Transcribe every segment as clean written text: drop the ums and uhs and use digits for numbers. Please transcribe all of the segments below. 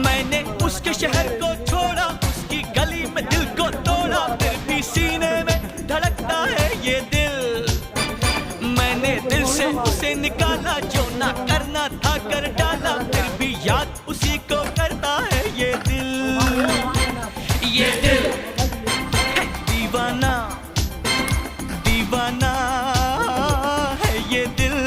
मैंने उसके शहर को छोड़ा, उसकी गली में दिल को तोड़ा, फिर भी सीने में धड़कता है ये दिल। मैंने दिल से उसे निकाला, जो ना करना था कर डाला, फिर भी याद उसी को करता है ये दिल। ये दिल है दीवाना, दीवाना है ये दिल।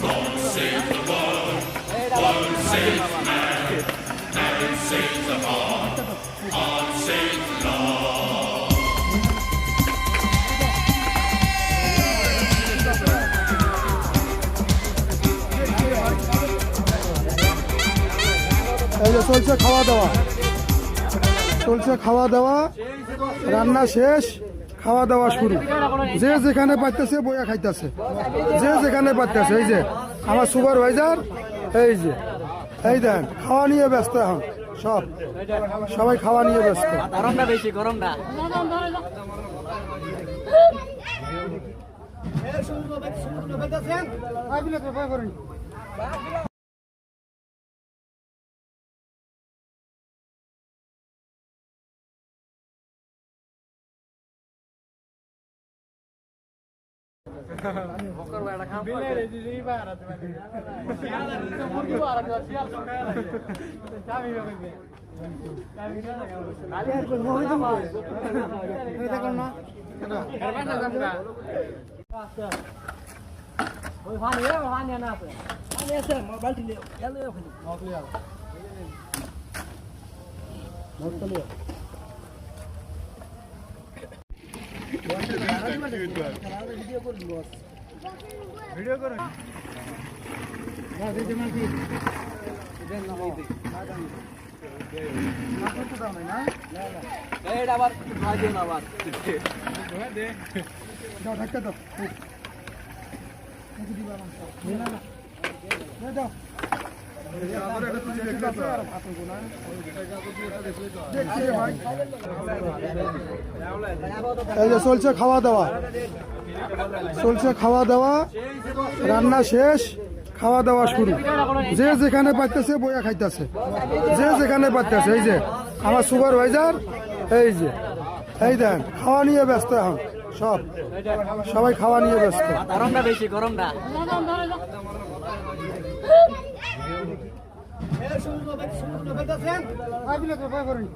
God save the world, world save man, man save the heart, heart save love. এই যে চলছে খাওয়া দাওয়া, চলছে খাওয়া দাওয়া, রান্না শেষ, খাওয়া দাওয়া শুরু। যে যেখানে পাইতেছে বইয়া খাইতেছে, যে যেখানে পাইতেছে। এই যে আমার সুপারভাইজার, এই যে এই দেন খাওয়া নিয়ে ব্যস্ত এখন, সবাই খাওয়া নিয়ে ব্যস্ত। গরমটা বেশি, গরমটা ভিডিও করুন না, দিদি মাটি দেন না বাবা, না করতে দাও না, এইটা আবার ভাই দিন আবার দে দাও, ধাক্কা দাও, মুখে দিবা না, না না দে দাও। এই যে চলছে খাওয়া দাওয়া, চলছে খাওয়া দাওয়া, রান্না শেষ, খাওয়া দাওয়া শুরু। যে যেখানে পাইতেছে বইয়া খাইতেছে, যে যেখানে পাইতেছে। এই যে আমার সুপারভাইজার, এই যে এই দেন খাওয়া নিয়ে ব্যস্ত এখন, সবাই খাওয়া নিয়ে ব্যস্ত। গরমটা বেশি, গরমটা করুন